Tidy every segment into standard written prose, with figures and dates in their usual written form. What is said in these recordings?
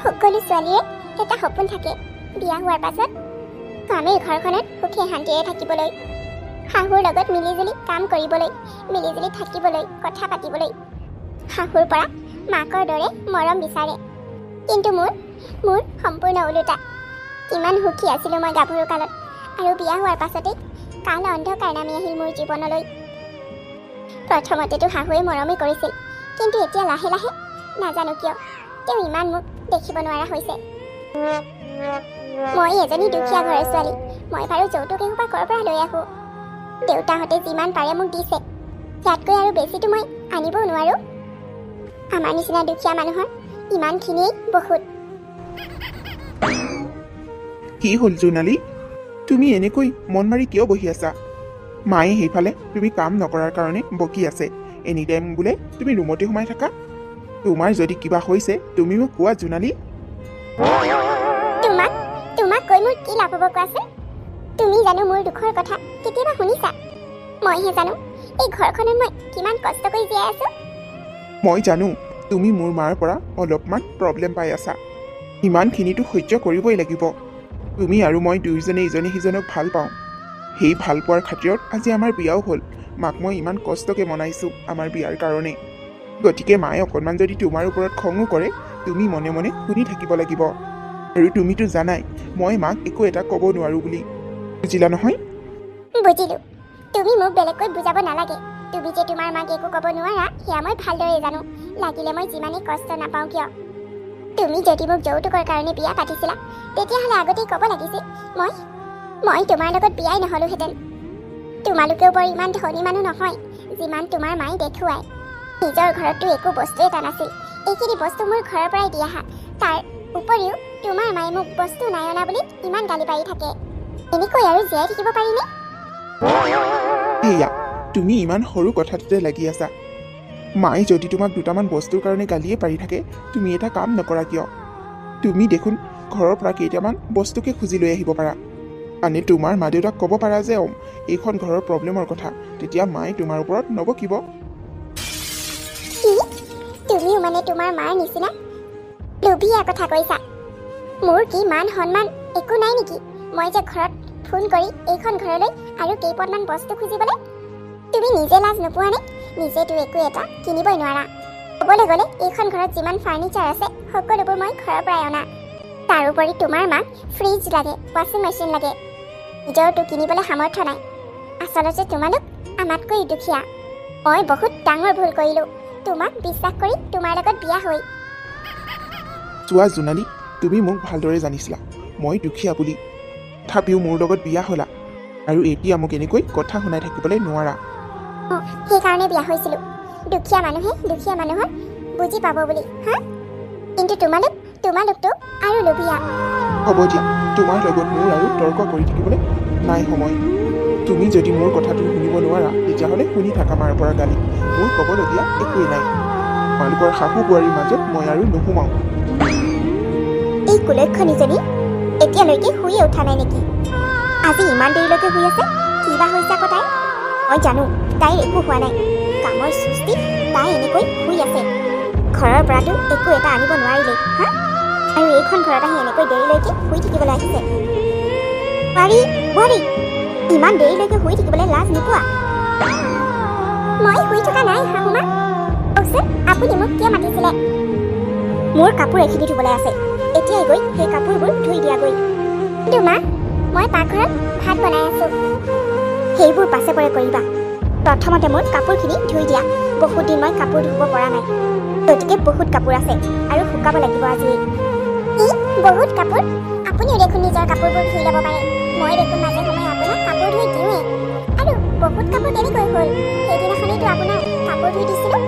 সকলো ছোৱালীৰে এটা সপোন থাকে বিয়া হোৱাৰ পাছত স্বামীৰ ঘৰখনত সুখে শান্তিৰে থাকিবলৈ, শাহুৰ লগত মিলিজুলি কাম কৰিবলৈ, মিলিজুলি থাকিবলৈ, কথা পাতিবলৈ, শাহুৰ পৰা মাকৰ দৰে মৰম বিচাৰে। কিন্তু মোৰ সম্পূৰ্ণ ওলোটা। কিমান সুখী আছিলোঁ মই গাভৰু কালত, আৰু বিয়া হোৱাৰ পাছতেই কাল অন্ধকাৰ নামি আহিল মোৰ জীৱনলৈ। প্ৰথমতেতো শাহুৱে মৰমেই কৰিছিল, কিন্তু এতিয়া লাহে লাহে নাজানো কিয় তেওঁ ইমান মোক দেখিব নোৱাৰা হৈছে। মই এজনী দুখীয়া ঘৰৰ ছোৱালী, মই বাৰু যৌতুক এসোপা ক'ৰ পৰা লৈ আহোঁ। দেউতাহঁতে যিমান পাৰে মোক দিছে, ইয়াতকৈ আৰু বেছিতো মই আনিবও নোৱাৰোঁ। আমাৰ নিচিনা দুখীয়া মানুহৰ ইমানখিনিয়েই বহুত। কি হ'ল জোনালী, তুমি এনেকৈ মন মাৰি কিয় বহি আছা? মায়ে সেইফালে তুমি কাম নকৰাৰ কাৰণে বকি আছে। এনি টাইম বোলে তুমি ৰুমতে সোমাই থাকা। তোমাৰ যদি কিবা হৈছে তুমি মোক কোৱা জোনালী। তোমাক কৈ মোৰ কি লাভ হ'ব কোৱাচোন? তুমি জানো মোৰ দুখৰ কথা কেতিয়াবা শুনিছা? মইহে জানো এই ঘৰখনত মই কিমান কষ্ট কৰি জীয়াই আছো। মই জানো তুমি মোৰ মাৰ পৰা অলপমান প্ৰব্লেম পাই আছা। ইমানখিনিতো সহ্য কৰিবই লাগিব। তুমি আৰু মই দুয়োজনে ইজনে সিজনক ভাল পাওঁ। সেই ভাল পোৱাৰ খাতিৰত আজি আমাৰ বিয়াও হ'ল। মাক মই ইমান কষ্টকৈ মনাইছোঁ আমাৰ বিয়াৰ কাৰণে। গতিকে মায়ে অকণমান যদি তোমাৰ ওপৰত খঙো কৰে, তুমি মনে মনে শুনি থাকিব লাগিব। আৰু তুমিতো জানাই মই মাক একো এটা ক'ব নোৱাৰোঁ বুলি, বুজিলা নহয়? বুজিলোঁ। তুমি মোক বেলেগকৈ বুজাব নালাগে। তুমি যে তোমাৰ মাক একো ক'ব নোৱাৰা সেয়া মই ভালদৰে জানো, লাগিলে মই যিমানেই কষ্ট নাপাওঁ কিয়। তুমি যদি মোক যৌতুকৰ কাৰণে বিয়া পাতিছিলা, তেতিয়াহ'লে আগতেই ক'ব লাগিছিল। মই তোমাৰ লগত বিয়াই নহ'লোহেঁতেন। তোমালোকেও বৰ ইমান ধনী মানুহ নহয় যিমান তোমাৰ মায়ে দেখুৱাই। নিজৰ ঘৰততো একো বস্তু এটা নাছিল, এইখিনি বস্তু মোৰ ঘৰৰ পৰাই দি আহা। তাৰ উপৰিও তোমাৰ মায়ে মোক বস্তু নাই অনা বুলি ইমান গালি পাৰি থাকে। এনেকৈ আৰু জীয়াই থাকিব পাৰিনে? এয়া তুমি ইমান সৰু কথাটোতে লাগি আছা। মায়ে যদি তোমাক দুটামান বস্তুৰ কাৰণে গালিয়ে পাৰি থাকে, তুমি এটা কাম নকৰা কিয়? তুমি দেখোন ঘৰৰ পৰা কেইটামান বস্তুকে খুজি লৈ আহিব পাৰা। মানে তোমাৰ মা দেউতাক ক'ব পাৰা যে এইখন ঘৰৰ প্ৰব্লেমৰ কথা, তেতিয়া মায়ে তোমাৰ ওপৰত নবকিব। তুমিও মানে তোমাৰ মাৰ নিচিনা লোভীয়া কথা কৈছা? মোৰ কি মান সন্মান একো নাই নেকি? মই যে ঘৰত ফোন কৰি এইখন ঘৰলৈ আৰু কেইপদমান বস্তু খুজিবলৈ, তুমি নিজে লাজ নোপোৱানে? নিজেতো একো এটা কিনিবই নোৱাৰা। ক'বলৈ গ'লে এইখন ঘৰত যিমান ফাৰ্নিচাৰ আছে সকলোবোৰ মই ঘৰৰ পৰাই অনা। তাৰোপৰি তোমাৰ মাক ফ্ৰিজ লাগে, ৱাশ্বিং মেচিন লাগে, নিজৰটো কিনিবলৈ সামৰ্থ্য নাই। আচলতে তোমালোক আমাতকৈ দুখীয়া। মই বহুত ডাঙৰ ভুল কৰিলোঁ তোমাক বিশ্বাস কৰি তোমাৰ লগত বিয়া হৈ। চোৱা জোনালী, তুমি মোক ভালদৰে জানিছিলা মই দুখীয়া বুলি, তথাপিও মোৰ লগত বিয়া হ'লা, আৰু এতিয়া মোক এনেকৈ কথা শুনাই থাকিবলৈ নোৱাৰা। সেইকাৰণে বিয়া হৈছিলোঁ, দুখীয়া মানুহে দুখীয়া মানুহৰ বুজি পাব বুলি। হা? কিন্তু তোমালোকতো আৰু লোভীয়া। হ'ব দিয়া, তোমাৰ লগত মোৰ আৰু তৰ্ক কৰি থাকিবলৈ নাই সময়। তুমি যদি মোৰ কথাটো শুনিব নোৱাৰা, তেতিয়াহ'লে শুনি থাকা মাৰ পৰা গালি। মোৰ ক'বলগীয়া একোৱেই নাই। তোমালোকৰ শাহু বোৱাৰীৰ মাজত মই আৰু নোসোমাওঁ। এই কুলক্ষণীজনী এতিয়ালৈকে শুইয়ে উঠা নাই নেকি? আজি ইমান দেৰিলৈকে শুই আছে, কিবা হৈছে আকৌ তাই? মই জানো তাইৰ একো হোৱা নাই। কামৰ সৃষ্টি তাই এনেকৈ শুই আছে। ঘৰৰ পৰাতো একো এটা আনিব নোৱাৰিলে। হা? আৰু এইখন ঘৰত আহি এনেকৈ দেৰিলৈকে শুই থাকিবলৈ আহিছে। বোৱাৰী, ইমান দেৰিলৈকে শুই থাকিবলৈ লাজ নোপোৱা? মই শুই থকা নাই শাহুমা। কওকচোন আপুনি মোক কিয় মাতিছিলে? মোৰ কাপোৰ এখিনি ধুবলৈ আছে, এতিয়াই গৈ সেই কাপোৰবোৰ ধুই দিয়াগৈ। কিন্তু মা, মই পাকঘৰত ভাত বনাই আছো। সেইবোৰ পাছে পৰে কৰিবা। প্ৰথমতে মোৰ কাপোৰখিনি ধুই দিয়া। বহুত দিন মই কাপোৰ ধুব পৰা নাই, গতিকে বহুত কাপোৰ আছে আৰু শুকাব লাগিব আজি। বহুত কাপোৰ? আপুনিও দেখোন নিজৰ কাপোৰবোৰ ধুই ল'ব পাৰে। মই দেখোন মাজে সময়ে আপোনাক কাপোৰ ধুই দিওঁৱেই। আৰু বহুত কাপোৰ কেনেকৈ হ'ল? সেইদিনাখনেইতো আপোনাৰ কাপোৰ ধুই দিছিলোঁ।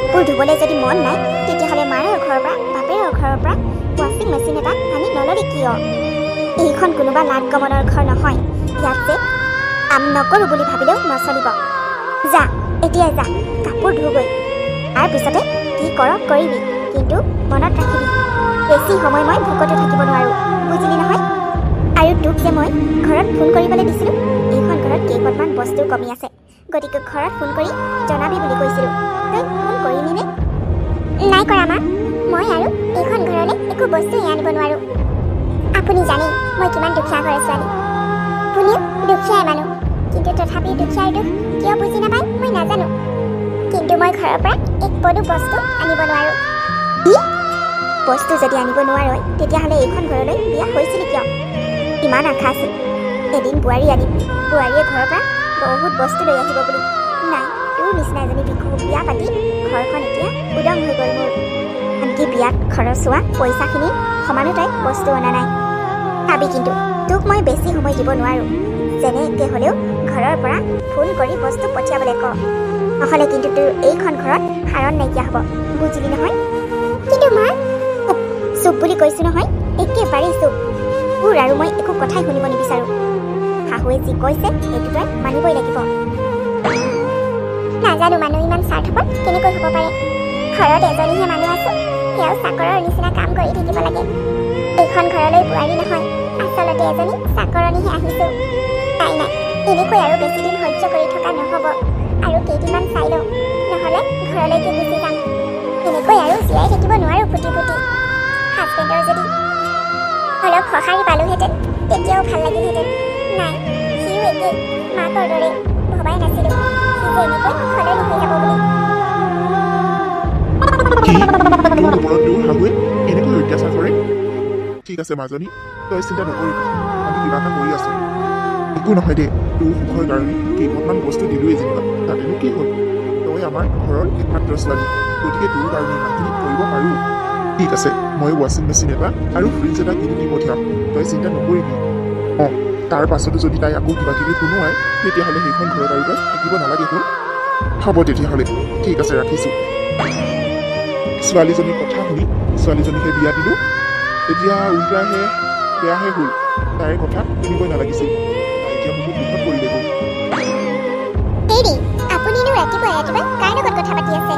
কাপোৰ ধুবলৈ যদি মন নাই, তেতিয়াহ'লে মাৰৰ ঘৰৰ পৰা বাপেৰৰ ঘৰৰ পৰা ৱাশ্বিং মেচিন এটা আনি নল'লে কিয়? এইখন কোনোবা লাট গমনৰ ঘৰ নহয়। ইয়াত যে কাম নকৰোঁ বুলি ভাবিলেও নচলিব। যা, এতিয়াই যা, কাপোৰ ধুগৈ। তাৰপিছতে কি কৰ কৰিবি, কিন্তু মনত ৰাখিবি বেছি সময় মই ভোকতো থাকিব নোৱাৰোঁ, বুজিলি নহয়? আৰু তোক যে মই ঘৰত ফোন কৰিবলৈ দিছিলোঁ, এইখন ঘৰত কেইপদমান বস্তুৰ কমি আছে, গতিকে ঘৰত ফোন কৰি জনাবি বুলি কৈছিলোঁ। তই ফোন কৰিলি নে? নাই কৰা মা, মই আৰু এইখন ঘৰলৈ একো বস্তুৱে আনিব নোৱাৰোঁ। আপুনি জানেই মই কিমান দুখীয়া ঘৰৰ ছোৱালী। আপুনিও দুখীয়াই মানুহ, কিন্তু তথাপিও দুখীয়াৰ দুখ কিয় বুজি নাপায় মই নাজানো। কিন্তু মই ঘৰৰ পৰা এক পদো বস্তু আনিব নোৱাৰোঁ। কি বস্তু যদি আনিব নোৱাৰই তেতিয়াহ'লে এইখন ঘৰলৈ বিয়া হৈছিলি কিয়? ইমান আশা আছিল এদিন বোৱাৰী আনিম, বোৱাৰীয়ে ঘৰৰ পৰা বহুত বস্তু লৈ আহিব বুলি। নাই, তোৰ নিচিনা এজনী ভিক্ষুক বিয়া পাতি ঘৰখন এতিয়া উদং হৈ গ'ল মোৰ। আনকি বিয়াত খৰচ হোৱা পইচাখিনি সমানো তাইক বস্তু অনা নাই। ভাবি কিন্তু তোক মই বেছি সময় দিব নোৱাৰোঁ। যেনেকৈ হ'লেও ঘৰৰ পৰা ফোন কৰি বস্তু পঠিয়াবলৈ ক, নহ'লে কিন্তু তোৰ এইখন ঘৰত সাৰণ নাইকিয়া হ'ব, বুজিলি নহয়? কিন্তু মা চুপ বুলি কৈছোঁ নহয়, একেবাৰেই চুপ। তোৰ আৰু মই একো কথাই শুনিব নিবিচাৰোঁ। শাহুৱে যি কৈছে সেইটো তই মানিবই লাগিব। নাজানো মানুহ ইমান স্বাৰ্থপৰ কেনেকৈ হ'ব পাৰে। ঘৰত এজনীহে মানুহ আছোঁ, সেয়াও চাকৰৰ নিচিনা কাম কৰি থাকিব লাগে। এইখন ঘৰলৈ বোৱাৰী নহয়, আচলতে এজনী চাকৰণীহে আহিছোঁ। নাই নাই, এনেকৈ আৰু বেছিদিন সহ্য কৰি থকা নহ'ব। আৰু কেইদিনমান চাই লওঁ, নহ'লে ঘৰলৈকে গুচি যাম। এনেকৈ আৰু জীয়াই থাকিব নোৱাৰোঁ ফুটি ফুটি। হাজবেণ্ডৰ যদি অলপ সঁহাৰি পালোহেঁতেন তেতিয়াও ভাল লাগিলহেঁতেন। নাই, সিও একেই মাকৰ দৰে। ভবাই নাছিলোঁ সি যে এনেকৈ সলনি হৈ যাব বুলি। তোৰ ওপৰত তোৰ শাহুৱে এনেকৈ অত্যাচাৰ কৰে? ঠিক আছে মাজনী, তই চিন্তা নকৰিবি, আমি কিবা এটা কৰি আছোঁ। একো নহয় দে, তোৰ সুখৰ কাৰণে কেইখনমান বস্তু দিলোঁৱেই যেনিবা, তাতেনো কি হ'ল? তই আমাৰ ঘৰৰ একমাত্ৰ ছোৱালী, গতিকে তোৰ কাৰণে ইমানখিনি কৰিব পাৰোঁ। ঠিক আছে, মই ৱাশ্বিং মেচিন এটা আৰু ফ্ৰিজ এটা কিনি দি পঠিয়াম, তই চিন্তা নকৰিবি। অঁ, তাৰ পাছতো যদি তাই আকৌ কিবা কিবি শুনোৱাই তেতিয়াহ'লে সেইখন ঘৰত আৰু তই থাকিব নালাগে হ'ল। হ'ব তেতিয়াহ'লে, ঠিক আছে ৰাখিছোঁ। ছোৱালীজনীৰ কথা শুনি ছোৱালীজনীকহে বিয়া দিলোঁ, এতিয়া উল্টাহে বেয়াহে হ'ল। তাইৰ কথা শুনিবই নালাগিছিল, তাই এতিয়া বহুত দুখত পৰিলেগৈ। হেৰি, আপুনিনো ৰাতিপুৱা ৰাতিপুৱা কাৰ লগত কথা পাতি আছে?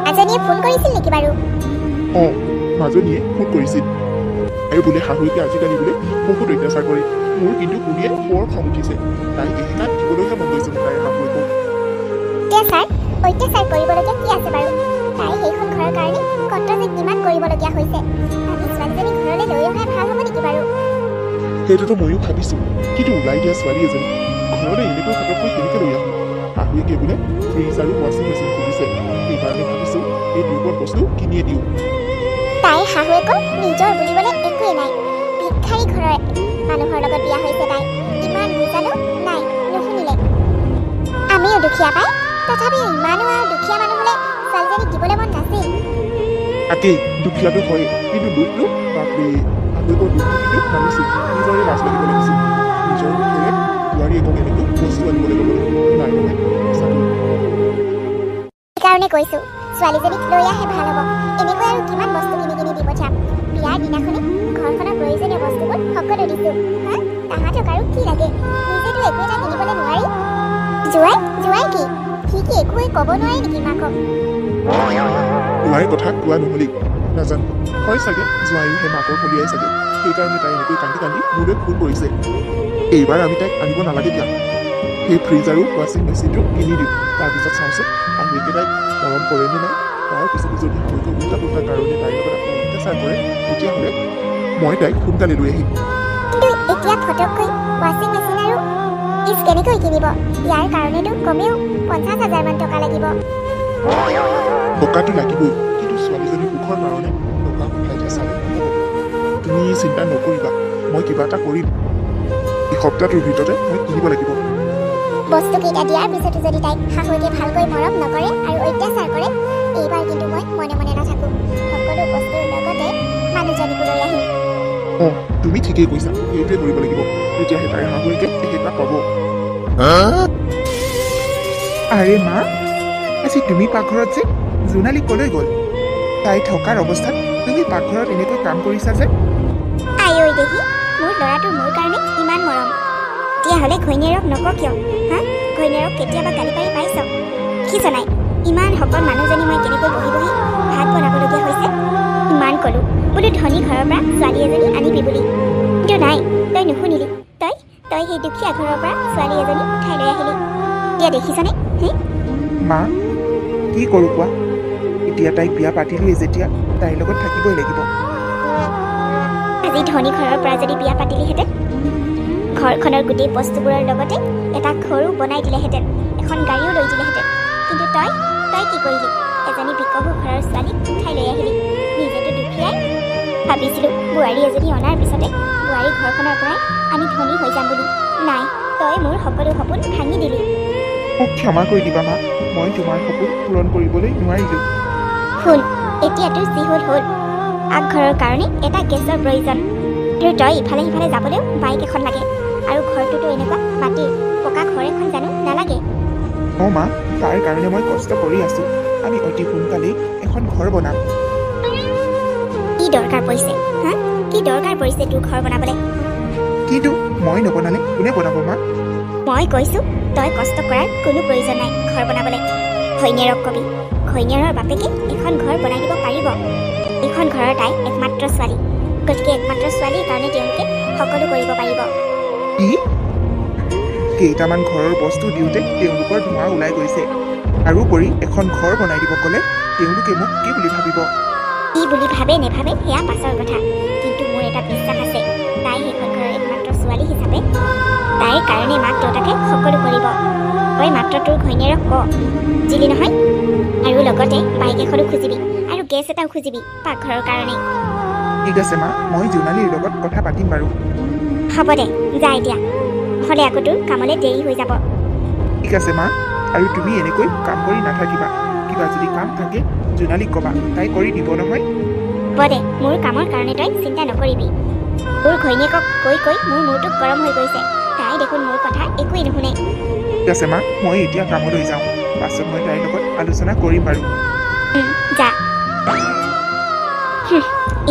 মাজনীয়ে ফোন কৰিছিল নেকি বাৰু? অঁ, মাজনীয়ে ফোন কৰিছিল। আৰু বোলে শাহুৱেকে আজিকালি বোলে বহুত অত্যাচাৰ কৰে। মোৰ কিন্তু শুনিয়ে বৰ খং উঠিছে। তাইক এশিকাত দিবলৈহে মন গৈছে মোৰ তাইৰ শাহুৱেকক। অত্যাচাৰ কৰিবলগীয়া কি আছে বাৰু? তাই সেইখন ঘৰৰ কাৰণে কষ্ট যে কিমান কৰিবলগীয়া হৈছে। আমি ছোৱালীজনী ঘৰলৈ লৈ অহাই ভাল হ'ব নেকি বাৰু? সেইটোতো ময়ো ভাবিছোঁ, কিন্তু ওলাই দিয়া ছোৱালী এজনী ঘৰলৈ এনেকৈ ফটককৈ কেনেকৈ লৈ আহোঁ? শাহুৱেকে বোলে ফ্ৰিজ আৰু ৱাশ্বিং মেচিন খুজিছে, সেইকাৰণে ভাবিছোঁ এই দুয়োপদ বস্তু কিনিয়ে দিওঁ। তাইৰ শাহুৱেকৰ নিজৰ বুলিবলৈ একোৱেই নাই। ভিক্ষাৰী ঘৰৰ মানুহৰ লগত বিয়া হৈছে তাই। ইমান বুজালো নাই, নুশুনিলে। আমিও দুখীয়া পাই, তথাপিও ইমানো আৰু দুখীয়া মানুহ হ'লে ছোৱালীজনীক দিবলৈ মন নাছিল। তাকেই, দুখীয়াটো হয়, কিন্তু দুখটো বাপৰে, শাহুৱেকৰ দুখটো কিন্তু মানিছোঁ, নিজৰে লাজ লাগিব লাগিছিল। নিজৰ মুখেৰে বোৱাৰী একক এনেকৈ বস্তু আনিবলৈ ল'বলৈ নাই নহয়, সঁচাকৈ। সেইকাৰণে কৈছোঁ ছোৱালীজনীক লৈ আহে ভাল হ'ব। এনেকৈ আৰু কিমান বস্তু কিনি কিনি দি পঠিয়াম। বিয়াৰ দিনাখনে ঘৰখনৰ প্ৰয়োজনীয় বস্তুবোৰ সকলো দিছোঁ। হা, তাহাঁতক আৰু কি লাগে? নিজেতো একো এটা কিনিবলৈ নোৱাৰি। জোৱাই কি? সি কি একোৱে ক'ব নোৱাৰে নেকি মাকক? জোৱাইৰ কথা কোৱা নহ'লেই, নাজানো, হয় চাগে জোৱাইহে মাকৰ ফলিয়াই চাগে, সেইকাৰণে তাই এনেকৈ কান্দি কান্দি মোলৈ ফোন কৰিছে। এইবাৰ আমি তাইক আনিব নালাগে দিয়া, সেই ফ্ৰিজ আৰু ৱাশ্বিং মেচিনটো কিনি দিওঁ। তাৰপিছত চাওঁচোন শাহুৱেকে তাইক মৰম কৰেনে নাই। তাৰপিছতো যদি শাহুৱেকে উল্টা পুল্টা কাৰণে তাইৰ লগত আকৌ অত্যাচাৰ কৰে তেতিয়াহ'লে মই তাইক সোনকালে লৈ আহিম। কিন্তু এতিয়া ফটককৈ ৱাশ্বিং মেচিন আৰু ফ্ৰিজ কেনেকৈ কিনিব? ইয়াৰ কাৰণেতো কমেও 50,000 মান টকা লাগিব। টকাটো লাগিবই, কিন্তু ছোৱালীজনীৰ সুখৰ কাৰণে টকা উঠাই চালে নহ'ব। তুমি চিন্তা নকৰিবা, মই কিবা এটা কৰিম। এসপ্তাহটোৰ ভিতৰতে মই কিনিব লাগিব। বস্তুকেইটা দিয়াৰ পিছতো যদি তাইক শাহুৱেকে ভালকৈ মৰম নকৰে আৰু অত্যাচাৰ কৰে, এইবাৰ কিন্তু মই মনে মনে নাথাকোঁ। সকলো বস্তুৰ লগতে মানুহজনীকো লৈ আহিম। অঁ, তুমি ঠিকেই কৈছা, সেইটোৱে কৰিব লাগিব। তেতিয়াহে তাইৰ শাহুৱেকে একেটা পাব। আৰে মা, আজি তুমি পাকঘৰত যে? জোনালী কলৈ গ'ল? তাই থকাৰ অৱস্থাত তুমি পাকঘৰত এনেকৈ কাম কৰিছা যে? আই ঐ দেহি, মোৰ ল'ৰাটোৰ মোৰ কাৰণে ইমান মৰম। তেতিয়াহ'লে ঘৈণীয়েৰক নকওঁ কিয়? হা, ঘৈণীয়েৰক কেতিয়াবা গালি পাৰি পাইছ? দেখিছ নাই ইমান শকত মানুহজনী মই কেনেকৈ বহি বহি ভাত বনাবলগীয়া হৈছে? ইমান ক'লোঁ বোলো ধনী ঘৰৰ পৰা ছোৱালী এজনী আনিবি বুলি, কিন্তু নাই, তই নুশুনিলি। তই সেই দুখীয়া ঘৰৰ পৰা ছোৱালী এজনী উঠাই লৈ আহিলি। এতিয়া দেখিছনে? মা, কি কৰোঁ কোৱা? এতিয়া তাইক বিয়া পাতিলোৱেই যেতিয়া তাইৰ লগত থাকিবই লাগিব। আজি ধনী ঘৰৰ পৰা যদি বিয়া পাতিলিহেঁতেন, ঘৰখনৰ গোটেই বস্তুবোৰৰ লগতে এটা ঘৰো বনাই দিলেহেঁতেন, এখন গাড়ীও লৈ দিলেহেঁতেন। কিন্তু তই কি কৰিলি? এজনী বিকহু ঘৰৰ ছোৱালীক উঠাই লৈ আহিলি, নিজেতো দুখীয়াই। ভাবিছিলোঁ বোৱাৰী এজনী অনাৰ পিছতে বোৱাৰী ঘৰখনৰ পৰাই আমি ধনী হৈ যাম বুলি। নাই, তই মোৰ সকলো সপোন ভাঙি দিলি। মোক ক্ষমা কৰি দিবা মা, মই তোমাৰ সপোন পূৰণ কৰিবলৈ নোৱাৰিলোঁ। শুন, এতিয়াতো যি হ'ল হ'ল। আগঘৰৰ কাৰণে এটা গেছৰ প্ৰয়োজন, আৰু তই ইফালে সিফালে যাবলৈও বাইক এখন লাগে, আৰু ঘৰটোতো এনেকুৱা মাটিৰ পকা ঘৰ এখন জানো নালাগে? অঁ মা, তাৰ কাৰণে মই কষ্ট কৰি আছোঁ। আমি অতি সোনকালেই এখন ঘৰ বনাম। কি দৰকাৰ পৰিছে হা? কি দৰকাৰ পৰিছে তোৰ ঘৰ বনাবলৈ? কিন্তু মই নবনালে কোনে বনাব মা? মই কৈছোঁ তই কষ্ট কৰাৰ কোনো প্ৰয়োজন নাই ঘৰ বনাবলৈ। ঘৈণীয়েৰক কবি, ঘৈণীয়েৰৰ বাপেকে এখন ঘৰ বনাই দিব পাৰিব। এইখন ঘৰৰ তাই একমাত্ৰ ছোৱালী, গতিকে একমাত্ৰ ছোৱালীৰ কাৰণে তেওঁলোকে সকলো কৰিব পাৰিব। কি? কেইটামান ঘৰৰ বস্তু দিওঁতে তেওঁলোকৰ ধোঁৱা ওলাই গৈছে, আৰু কৰি এখন ঘৰ বনাই দিব ক'লে তেওঁলোকে মোক কি বুলি ভাবিব? কি বুলি ভাবে নেভাবে সেয়া পাছৰ কথা, কিন্তু মোৰ এটা বিশ্বাস আছে, তাই সেইখন ঘৰৰ একমাত্ৰ ছোৱালী হিচাপে তাইৰ কাৰণে মাক দেউতাকে সকলো কৰিব। তই মাত্ৰ তোৰ ঘৈণীয়েৰক ক, বুজিলি নহয়? আৰু লগতে বাইক এখনো খুজিবি, আৰু গেছ এটাও খুজিবি পাকঘৰৰ কাৰণে। ঠিক আছে মা, মই জোনালীৰ লগত কথা পাতিম বাৰু। হ'ব দে, যা এতিয়া, নহ'লে আকৌ তোৰ কামলৈ দেৰি হৈ যাব। ঠিক আছে মা, আৰু তুমি এনেকৈ কাম কৰি নাথাকিবা। কিবা যদি কাম থাকে জোনালীক ক'বা, তাই কৰি দিব নহয়। হ'ব দে, মোৰ কামৰ কাৰণে তই চিন্তা নকৰিবি। তোৰ ঘৈণীয়েকক কৈ কৈ মোৰ মূৰটো গৰম হৈ গৈছে, তাই দেখোন মোৰ কথা একোৱেই নুশুনে। ঠিক আছে মা, মই এতিয়া কামলৈ যাওঁ, পাছত মই তাইৰ লগত আলোচনা কৰিম বাৰু। যা।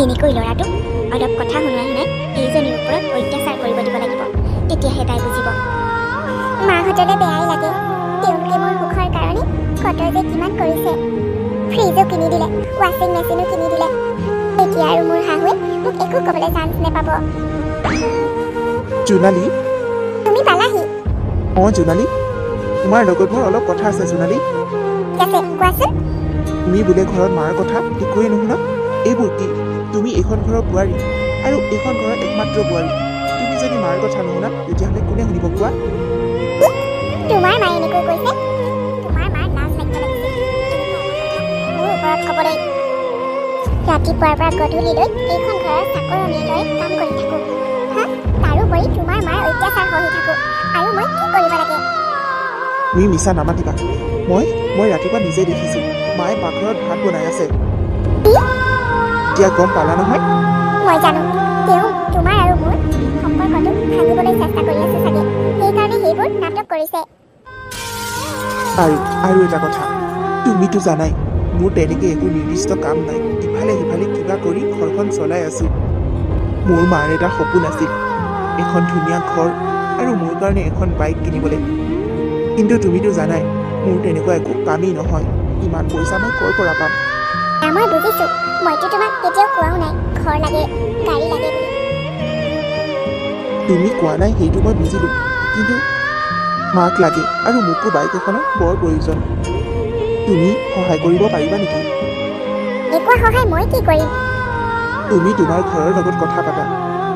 এনেকৈ ল'ৰাটোক অলপ কথা শুনাই এইজনীৰ ওপৰত অত্যাচাৰ কৰিব দিব লাগিব, তেতিয়াহে তাই বুজিব। মাহঁতলৈ বেয়াই লাগে, তেওঁলোকে মোৰ সুখৰ কাৰণে কত যে কিমান কৰিছে। ফ্ৰিজো কিনি দিলে, ৱাশ্বিং মেচিনো কিনি দিলে। এতিয়া আৰু মোৰ শাহুৱে মোক একো ক'বলৈ চান্স নেপাব। জোনালী, তুমি পালাহি? অঁ জোনালী, তোমাৰ লগত মোৰ অলপ কথা আছে জোনালী। ঠিক আছে, কোৱাচোন। তুমি বোলে ঘৰত মাৰ কথা একোৱেই নুশুনা? এইবোৰ কি? তুমি এইখন ঘৰৰ বোৱাৰী, আৰু এইখন ঘৰৰ একমাত্ৰ বোৱাৰী। তুমি যদি মাৰ কথা নুশুনা তেতিয়াহ'লে কোনে শুনিব কোৱা? তোমাৰ মায়ে এনেকৈ কৈছে? তোমাৰ মাৰ লাজ লাগিব লাগিছিল মোৰ ওপৰত ক'বলৈ। ৰাতিপুৱাৰ পৰা গধূলিলৈ এইখন ঘৰৰ চাকৰণীৰ দৰে কাম কৰি থাকোঁ, হা? তাৰোপৰি তোমাৰ মাৰ অত্যাচাৰ সহি থাকোঁ, আৰু মই কি কৰিব লাগে? তুমি মিছা নামাতিবা। মই ৰাতিপুৱা নিজে দেখিছোঁ মায়ে পাকঘৰত ভাত বনাই আছে। এতিয়া গম পালা নহয়? মই জানো, তেওঁ তোমাৰ আৰু মোৰ সম্পৰ্কটো ভাঙিবলৈ চেষ্টা কৰি আছে চাগে, সেইকাৰণে সেইবোৰ নাটক কৰিছে। আৰু এটা কথা, তুমিতো জানাই মোৰ তেনেকৈ একো নিৰ্দিষ্ট কাম নাই। ইফালে সিফালে কিবা কৰি ঘৰখন চলাই আছোঁ। মোৰ মাৰ এটা সপোন আছিল, এখন ধুনীয়া ঘৰ আৰু মোৰ কাৰণে এখন বাইক কিনিবলৈ। কিন্তু তুমিতো জানাই মোৰ তেনেকুৱা একো কামেই নহয়। ইমান পইচা মই ক'ৰ পৰা পাম? মই বুজিছোঁ, মইতো তোমাক কেতিয়াও কোৱাও নাই ঘৰ লাগে, গাড়ী লাগে বুলি। তুমি কোৱা নাই সেইটো মই বুজিলোঁ, কিন্তু মাক লাগে আৰু মোকো বাইক এখনৰ বৰ প্ৰয়োজন। তুমি সহায় কৰিব পাৰিবা নেকি? একো সহায় মই কি কৰিম? তুমি তোমাৰ ঘৰৰ লগত কথা পাতা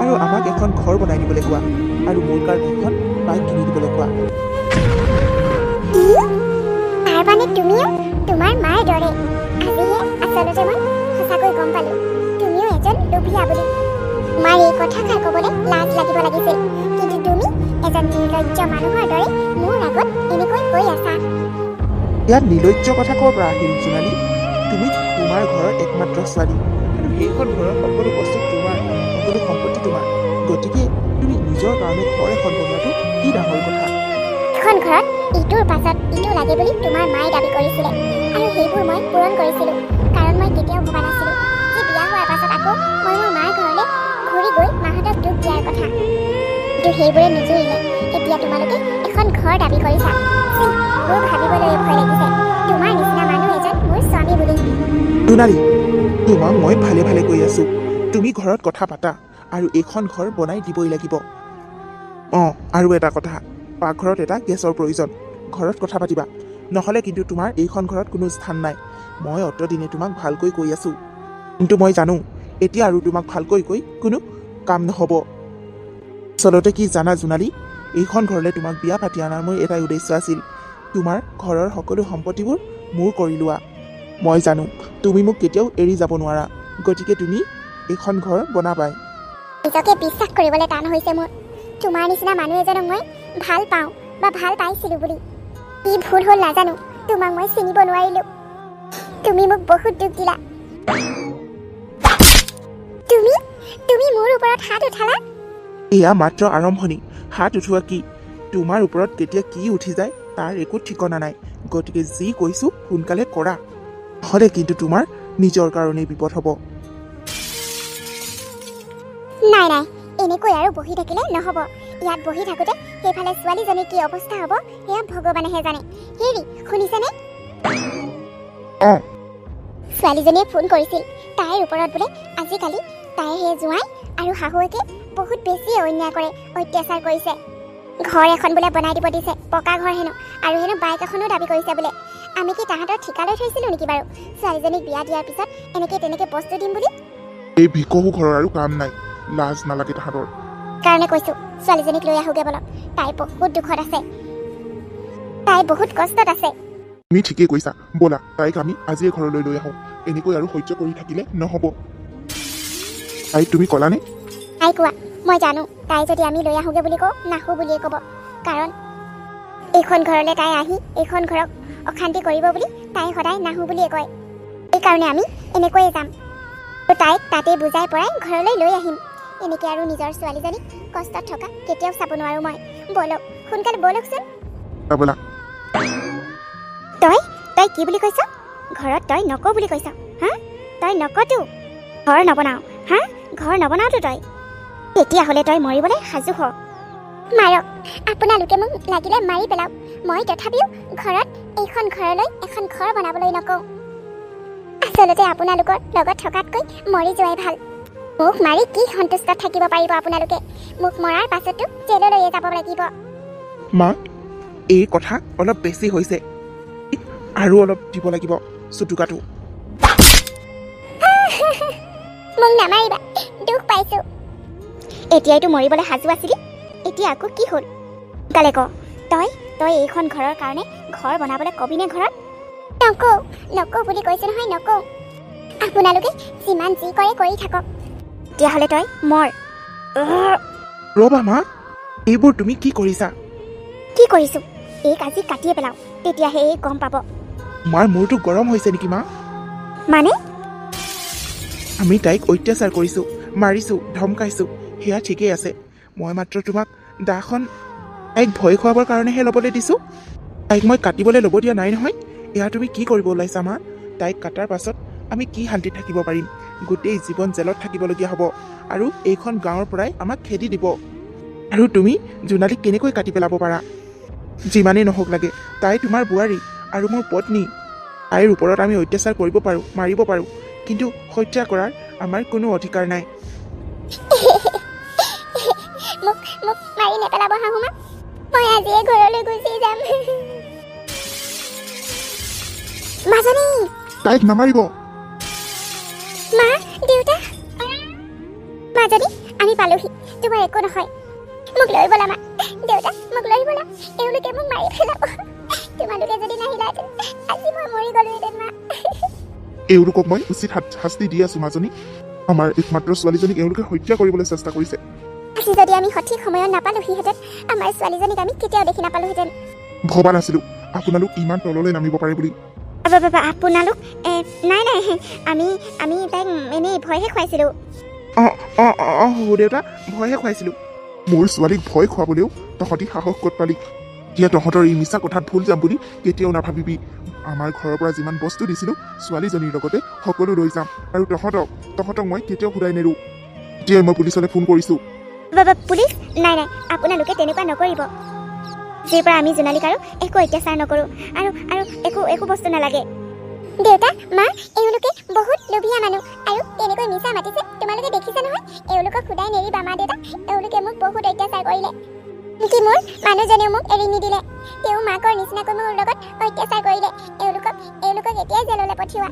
আৰু আমাক এখন ঘৰ বনাই দিবলৈ কোৱা, আৰু মোৰ কাৰণে এখন বাইক কিনি দিবলৈ কোৱা। তাৰ মানে তুমিও তোমাৰ মাৰ দৰে? আজিহে আচলতে মই সঁচাকৈ গম পালোঁ তুমিও এজন লোভীয়া বুলি। তোমাৰ এই কথাষাৰ ক'বলৈ লাজ লাগিব লাগিছিল, কিন্তু তুমি এজন নিৰ্লজ্জ মানুহৰ দৰে মোৰ আগত এনেকৈ কৈ আছা। ইয়াত নিৰ্লজ্জ কথা ক'ৰ পৰা আহিল জোনালী? তুমি তোমাৰ ঘৰৰ একমাত্ৰ ছোৱালী, আৰু সেইখন ঘৰৰ সকলো বস্তু তোমাৰ, সকলো সম্পত্তি তোমাৰ। গতিকে তুমি নিজৰ কাৰণে ঘৰ এখন বনোৱাটো কি ডাঙৰ কথা? এখন ঘৰত ইটোৰ পাছত ইটো লাগে বুলি তোমাৰ মায়ে দাবী কৰিছিলে, আৰু সেইবোৰ মই পূৰণ কৰিছিলোঁ, কাৰণ মই কেতিয়াও ভবা নাছিলোঁ যে বিয়া হোৱাৰ পাছত আকৌ মই মোৰ মাৰ ঘৰলৈ ঘূৰি গৈ মাহঁতক দুখ দিয়াৰ কথা। কিন্তু সেইবোৰে নুজুৰিলে। এতিয়া তোমালোকে এখন ঘৰ দাবী কৰিছা। মোৰ ভাবিবলৈ ভয় লাগিছে, তোমাৰ নিচিনা মানুহ এজন মোৰ স্বামী বুলি। জোনালী, তোমাক মই ভালে ভালে কৈ আছোঁ, তুমি ঘৰত কথা পাতা আৰু এইখন ঘৰ বনাই দিবই লাগিব। অঁ, আৰু এটা কথা, পাকঘৰত এটা গেছৰ প্ৰয়োজন। ঘৰত কথা পাতিবা, নহ'লে কিন্তু তোমাৰ এইখন ঘৰত কোনো স্থান নাই। মই অতদিনে তোমাক ভালকৈ কৈ আছোঁ। কিন্তু মই জানো এতিয়া আৰু তোমাক ভালকৈ কৈ কোনো কাম নহ'ব। আচলতে কি জানা জোনালী, এইখন ঘৰলৈ তোমাক বিয়া পাতি অনাৰ মোৰ এটাই উদ্দেশ্য আছিল, তোমাৰ ঘৰৰ সকলো সম্পত্তিবোৰ মোৰ কৰি লোৱা। মই জানো তুমি মোক কেতিয়াও এৰি যাব নোৱাৰা, গতিকে তুমি এইখন ঘৰ বনাবাই। নিজকে বিশ্বাস কৰিবলৈ টান হৈছে মোৰ। তোমাৰ নিচিনা মানুহ এজনক মই ভাল পাওঁ বা ভাল পাইছিলোঁ বুলি। কি ভুল হ'ল নাজানো, তোমাক মই চিনিব নোৱাৰিলোঁ। তুমি মোক বহুত দুখ দিলা। তুমি মোৰ ওপৰত হাত উঠালা। এয়া মাত্ৰ আৰম্ভণি। হাত উঠোৱা কি, তোমাৰ ওপৰত কেতিয়া কি উঠি যায় তাৰ একো ঠিকনা নাই। গতিকে যি কৈছোঁ সোনকালে কৰা, নহ'লে কিন্তু তোমাৰ নিজৰ কাৰণেই বিপদ হ'ব। নাই নাই, এনেকৈ আৰু বহি থাকিলে নহ'ব। ইয়াত বহি থাকোঁতে সেইফালে ছোৱালীজনীৰ কি অৱস্থা হ'ব সেয়া ভগৱানেহে জানে। হেৰি শুনিছেনে? অঁ, ছোৱালীজনীয়ে ফোন কৰিছিল। তাইৰ ওপৰত বোলে আজিকালি তাইৰ সেই জোঁৱাই আৰু শাহুৱেকে বহুত বেছি অন্যায় কৰে, অত্যাচাৰ কৰিছে। ঘৰ এখন বোলে বনাই দিব দিছে, পকা ঘৰ হেনো, আৰু হেনো বাইক এখনো দাবী কৰিছে বোলে। আমি কি তাহাঁতৰ ঠিকালৈ থৈছিলোঁ নেকি বাৰু ছোৱালীজনীক বিয়া দিয়াৰ পিছত এনেকৈ তেনেকৈ বস্তু দিম বুলি? এই ভিকহু ঘৰৰ আৰু কাম নাই, লাজ নালাগে তাহাঁতৰ। কাৰণে কৈছোঁ ছোৱালীজনীক লৈ আহোঁগৈ বলক। তাই বহুত দুখত আছে, তাই বহুত কষ্টত আছে। তুমি ঠিকেই কৈছা, ব'লা তাইক আমি আজিয়ে ঘৰলৈ লৈ আহোঁ। এনেকৈ আৰু সহ্য কৰি থাকিলে নহ'ব। তাইক তুমি ক'লানে? তাই কোৱা মই জানো, তাই যদি আমি লৈ আহোঁগৈ বুলি কওঁ নাহোঁ বুলিয়ে ক'ব। কাৰণ এইখন ঘৰলৈ তাই আহি এইখন ঘৰক অশান্তি কৰিব বুলি তাই সদায় নাহোঁ বুলিয়ে কয়। সেইকাৰণে আমি এনেকৈয়ে যাম আৰু তাইক তাতেই বুজাই পৰাই ঘৰলৈ লৈ আহিম। এনেকৈ আৰু নিজৰ ছোৱালীজনীক কষ্টত থকা কেতিয়াও চাব নোৱাৰোঁ মই। ব'লক সোনকালে ব'লকচোন। ব'লা। তই কি বুলি কৈছ? ঘৰত তই নক বুলি কৈছ? হা, তই নকতো ঘৰ নবনাও? হা, ঘৰ নবনাওতো তই? তেতিয়াহ'লে তই মৰিবলৈ সাজু হ। মাৰক, আপোনালোকে মোক লাগিলে মাৰি পেলাওক, মই তথাপিও ঘৰত এইখন ঘৰলৈ এখন ঘৰ বনাবলৈ নকওঁ। আচলতে আপোনালোকৰ লগত থকাতকৈ মৰি যোৱাই ভাল। মোক মাৰি কি সন্তুষ্টত থাকিব পাৰিব আপোনালোকে? মোক মৰাৰ পাছতো জেললৈয়ে যাব লাগিব। মা, এই কথা অলপ বেছি হৈছে, আৰু অলপ দিব লাগিব চুটুকাটো। মোক নামাৰিবা, দুখ পাইছোঁ। এতিয়াইতো মৰিবলৈ সাজু আছিলি, এতিয়া আকৌ কি হ'ল? সোনকালে ক, তই এইখন ঘৰৰ কাৰণে ঘৰ বনাবলৈ কবিনে ঘৰত? নকওঁ বুলি কৈছোঁ নহয়, নকওঁ। আপোনালোকে যিমান যি কৰে কৰি থাকক। তেতিয়াহ'লে তই মৰ। ৰ'বা মা, এইবোৰ তুমি কি কৰিছা? কি কৰিছোঁ? এইক আজি কাটিয়ে পেলাওঁ, তেতিয়াহে এই গম পাব। তোমাৰ মূৰটো গৰম হৈছে নেকি মা? মানে? আমি তাইক অত্যাচাৰ কৰিছোঁ, মাৰিছোঁ, ধমকাইছোঁ, সেয়া ঠিকেই আছে। মই মাত্ৰ তোমাক দাখন তাইক ভয় খুৱাবৰ কাৰণেহে ল'বলৈ দিছোঁ। তাইক মই কাটিবলৈ ল'ব দিয়া নাই নহয়। এয়া তুমি কি কৰিব ওলাইছা মা? তাইক কাটাৰ পাছত আমি কি শান্তিত থাকিব পাৰিম? গোটেই জীৱন জেলত থাকিবলগীয়া হ'ব, আৰু এইখন গাঁৱৰ পৰাই আমাক খেদি দিব। আৰু তুমি জোনালীক কেনেকৈ কাটি পেলাব পাৰা? যিমানেই নহওক লাগে, তাই তোমাৰ বোৱাৰী আৰু মোৰ পত্নী। তাইৰ ওপৰত আমি অত্যাচাৰ কৰিব পাৰোঁ, মাৰিব পাৰোঁ, কিন্তু হত্যা কৰাৰ আমাৰ কোনো অধিকাৰ নাই। মোক মাৰি নেপেলাব শাহুমা, মই আজিয়ে ঘৰলৈ গুচি যাম। মাজনী, তাইক নামাৰিব। মা, দেউতা। মাজনী, আমি পালোহি, তোমাৰ একো নহয়। মোক লৈ ব'লা মা, দেউতা মোক লৈ ব'লা। এওঁলোকে মোক মাৰি পেলাব। তোমালোকে যদি নাহিলাহেঁতেন আজি মই মৰি গ'লোহেঁতেন মা। এওঁলোকক মই উচিত শাস্তি দি আছোঁ মাজনী। আমাৰ একমাত্ৰ ছোৱালীজনীক এওঁলোকে হত্যা কৰিবলৈ চেষ্টা কৰিছে। আজি যদি আমি সঠিক সময়ত নাপালোহিহেঁতেন, আমাৰ ছোৱালীজনীক আমি কেতিয়াও দেখি নাপালোহেঁতেন। ভবা নাছিলোঁ আপোনালোক ইমান তললৈ নামিব পাৰে বুলি। আপোনালোক নাই আমি তাইক এনেই ভয়হে খুৱাইছিলোঁ। অঁ সৰু দেউতা, ভয়হে খুৱাইছিলোঁ। মোৰ ছোৱালীক ভয় খুৱাবলৈও তহঁতি সাহস ক'ত পালি? এতিয়া তহঁতৰ এই মিছা কথাত ভুল যাম বুলি কেতিয়াও নাভাবিবি। আমাৰ ঘৰৰ পৰা যিমান বস্তু দিছিলোঁ ছোৱালীজনীৰ লগতে সকলো লৈ যাম, আৰু তহঁতক মই কেতিয়াও ঘূৰাই নেৰোঁ। এতিয়াই মই পুলিচলৈ ফোন কৰিছোঁ। পুলিচ? নাই আপোনালোকে তেনেকুৱা নকৰিব। যিৰ পৰা আমি জোনালীক আৰু একো অত্যাচাৰ নকৰোঁ, আৰু একো বস্তু নালাগে। দেউতা, মা, এওঁলোকে বহুত লোভীয়া মানুহ, আৰু কেনেকৈ মিছা মাতিছে তোমালোকে দেখিছে নহয়। এওঁলোকক সদায় নেৰিবা মা দেউতা, এওঁলোকে মোক বহুত অত্যাচাৰ কৰিলে। কি মোৰ মানুহজনেও মোক এৰি নিদিলে, তেওঁ মাকৰ নিচিনাকৈ মোৰ লগত অত্যাচাৰ কৰিলে। এওঁলোকক এতিয়াই জেললৈ পঠিওৱা।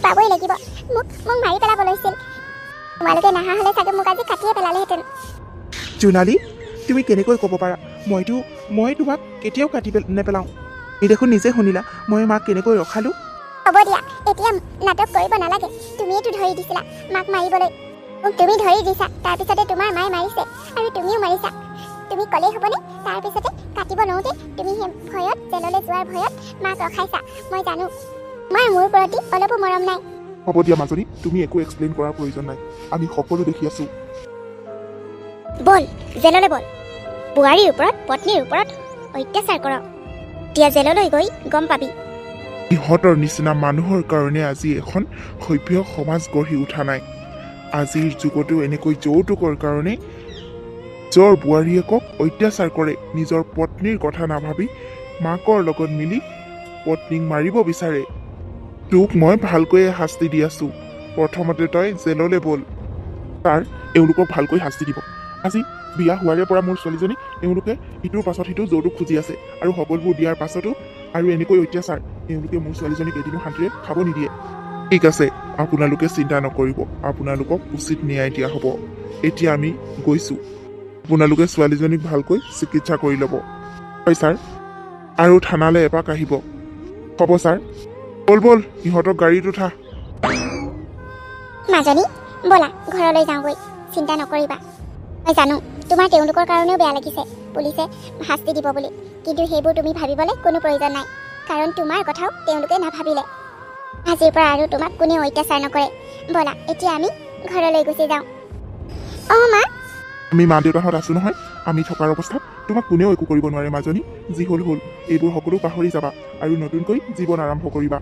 পাবই লাগিব মোক মাৰি পেলাব লৈছিল তোমালোকে নাহা হ'লে চাগে মোক আজি কাটিয়ে পেলালেহেঁতেন জোনালী তুমি কেনেকৈ ক'ব পাৰা মই তোমাক কেতিয়াও কাটি নেপেলাওঁ এই দেখোন নিজে শুনিলা মই মাক কেনেকৈ ৰখালোঁ হ'ব দিয়া এতিয়া নাটক কৰিব নালাগে তুমিয়েতো ধৰি দিছিলা মাক মাৰিবলৈ মোক তুমি ধৰি দিছা তাৰপিছতে তোমাৰ মায়ে মাৰিছে আৰু তুমিও মাৰিছা তুমি ক'লেই হ'বনে তাৰপিছতে কাটিব লওঁতে তুমি সেই ভয়ত জেললৈ যোৱাৰ ভয়ত মাক ৰখাইছা মই জানো তোমাৰ মোৰ প্ৰতি অলপো মৰম নাই হ'ব দিয়া মাজনী তুমি একো এক্সপ্লেইন কৰাৰ প্ৰয়োজন নাই আমি সকলো দেখি আছোঁ বল জেললৈ বল বোৱাৰীৰ ওপৰত পত্নীৰ ওপৰত অত্যাচাৰ কৰ এতিয়া জেললৈ গৈ গম পাবি ইহঁতৰ নিচিনা মানুহৰ কাৰণে আজি এখন সভ্য সমাজ গঢ়ি উঠা নাই আজিৰ যুগতো এনেকৈ যৌতুকৰ কাৰণে নিজৰ বোৱাৰীয়েকক অত্যাচাৰ কৰে নিজৰ পত্নীৰ কথা নাভাবি মাকৰ লগত মিলি পত্নীক মাৰিব বিচাৰে তোক মই ভালকৈয়ে শাস্তি দি আছোঁ প্ৰথমতে তই জেললৈ বল তাৰ এওঁলোকক ভালকৈ শাস্তি দিব আজি বিয়া হোৱাৰে পৰা মোৰ ছোৱালীজনী এওঁলোকে ইটোৰ পাছত সিটো যৌতুক খুজি আছে আৰু সকলোবোৰ দিয়াৰ পাছতো আৰু এনেকৈ অত্যাচাৰ এওঁলোকে মোৰ ছোৱালীজনীক এদিনো শান্তিৰে খাব নিদিয়ে ঠিক আছে আপোনালোকে চিন্তা নকৰিব আপোনালোকক উচিত ন্যায় দিয়া হ'ব এতিয়া আমি গৈছোঁ আপোনালোকে ছোৱালীজনীক ভালকৈ চিকিৎসা কৰি ল'ব হয় ছাৰ আৰু থানালৈ এপাক আহিব হ'ব ছাৰ বল ইহঁতক গাড়ীত উঠা মাজনী ব'লা ঘৰলৈ যাওঁগৈ চিন্তা নকৰিবা মই জানো তোমাৰ তেওঁলোকৰ কাৰণেও বেয়া লাগিছে পুলিচে শাস্তি দিব বুলি কিন্তু সেইবোৰ তুমি ভাবিবলৈ কোনো প্ৰয়োজন নাই কাৰণ তোমাৰ কথাও তেওঁলোকে নাভাবিলে আজিৰ পৰা আৰু তোমাক কোনেও অত্যাচাৰ নকৰে ব'লা এতিয়া আমি ঘৰলৈ গুচি যাওঁ অঁ মা আমি মা দেউতাহঁত আছোঁ নহয় আমি থকাৰ অৱস্থাত তোমাক কোনেও একো কৰিব নোৱাৰে মাজনী যি হ'ল এইবোৰ সকলো পাহৰি যাবা আৰু নতুনকৈ জীৱন আৰম্ভ কৰিবা